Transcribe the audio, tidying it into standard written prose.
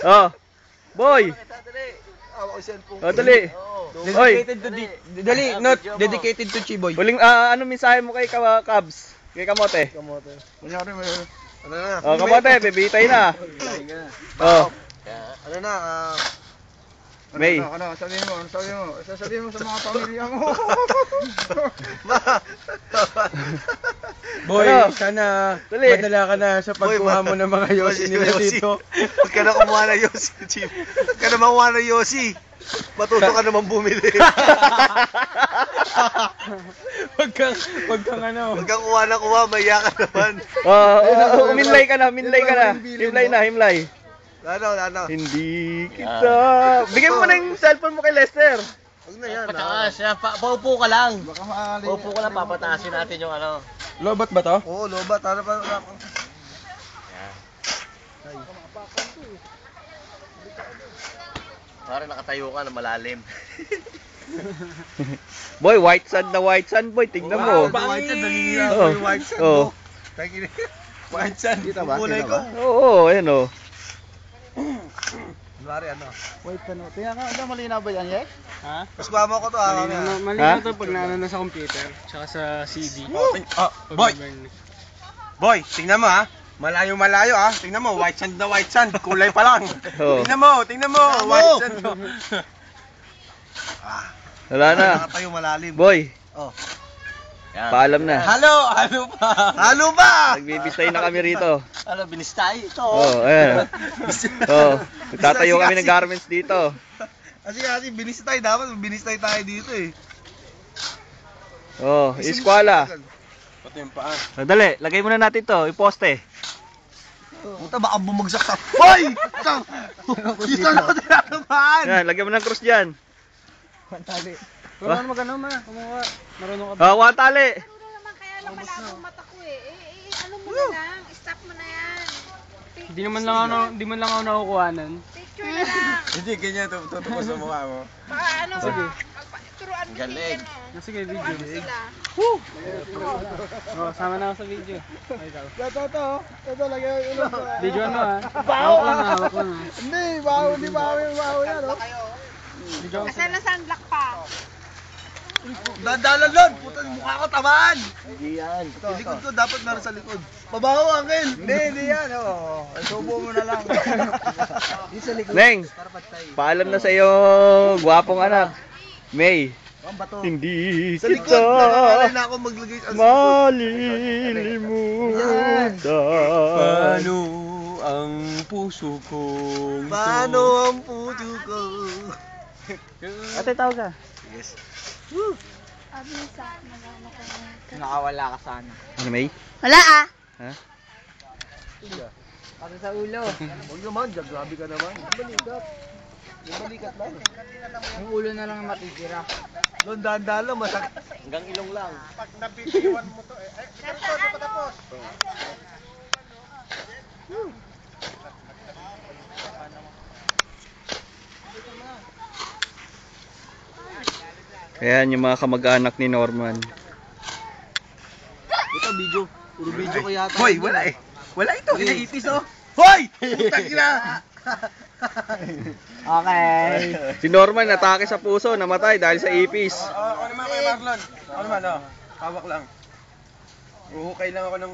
Oh. Boy. Oh, dali. Dedicated to dali, not dedicated to Chiboy. Huling ano mensahe mo kay Cubs? Kay Kamote? Kunyari may ano na. Oh, Kamote, bibitay na. Oh. Ano na, May. Ano, sabihin mo sa mga pamilya mo. Boy, Ano? sana Dali. madala ka na sa pagkuha mo ng mga yosi nila dito. Huwag ka na kumuha ng yosi, Chip. Huwag ka na makuha ng yosi. Matuto ka naman bumili. Wag kang ano. Huwag kang kuha na kuha, maya ka naman. Himlay ka na. Himlay. Lano. Hindi kita. Bigyan mo na yung cellphone mo kay Lester. Huwag na yan. Pataas, paupo ka lang. Baka maaali. Paupo ka lang, papataasin natin yung ano. Lobat ba to? Oo, lobat. Ano pa? Parang nakatayo ka na malalim. Boy, white sand boy. Tingnan mo. White sand, nangingilang Oh. ko yung white sand. Oh. White sand. Kita ba? Kulay ko. Oo, ayan oh. Kunwari ano. Wait ka no. Tingnan ka, ano malinaw ba yan, Yek? Ha? Mas guwamo ko to, ah. Malinaw to pag naano sa computer, tsaka sa CD. Boy! Boy, tingnan mo ha. Malayo ha. Tingnan mo, white sand. Kulay pa lang. Oh. Tingnan mo, white sand. Wala na. Nakatayo malalim. Boy, Oh. Yan. paalam na. Halo ba? Nagbibistay na kami rito. Ano, binistay? Ito. Oh, ayan. Oh, nagtatayo kami ng garments dito. Kasi binistay. Dapat binistay tayo dito eh. Oh, iskwala. Pati yung paa. Dali, lagay muna natin to, iposte. Puta, baka bumagsak sa... Hoy! Dito na ako tinatamaan! Yan, lagyan mo ng cross dyan. Pantali. Kung magano ma, kumuha. Marunong ka ba? Ah, kuha tali. Marunong naman kaya lang malabong mata ko eh. Ano mo na lang, stop mo na yan. Hindi man lang ako nakukuhanan. Picture na lang. Hindi, ganyan. Tutupo sa mukha mo. Baka ano, turuan mo Galing. din Sige, video. ano sila. Oh, sama na ako sa video. Ay, ikaw. Ito, lagay yung ulo. Video ano ha? Hawak lang ha. Hindi, baho yan, oh. Video ako Kasi na sunblock pa. Dandalan lang! Puta, mukha ko tamaan! Hindi yan. Yung likod ko dapat meron sa likod. Pabaho, Angel! Hindi yan, oh. Subo mo na lang. Yung sa likod. Neng, paalam na sa iyo, gwapong anak. May. Hindi Sa likod! kita Nakakala na ako maglagay sa malilimutan. Paano ang puso kong Paano ang puso ko? Ate, tawag ka. Yes. Nakawala ka sana. Ano, May? Wala ah. Ha? Para sa ulo. Huwag naman, grabe ka naman. Yung balikat lang. Yung ulo na lang matitira. Doon dahan-dahan lang, masakit. Hanggang ilong lang. Pag nabitiwan mo to, tapos. Ayan yung mga kamag-anak ni Norman. Ito, video. Puro video ko yata. Hoy, wala eh. Wala ito, inaipis oh. Hoy! Putang ina! Okay. Si Norman natake sa puso, namatay dahil sa ipis. Ano naman kay Marlon? Ano naman, hawak lang. Uhukay lang ako ng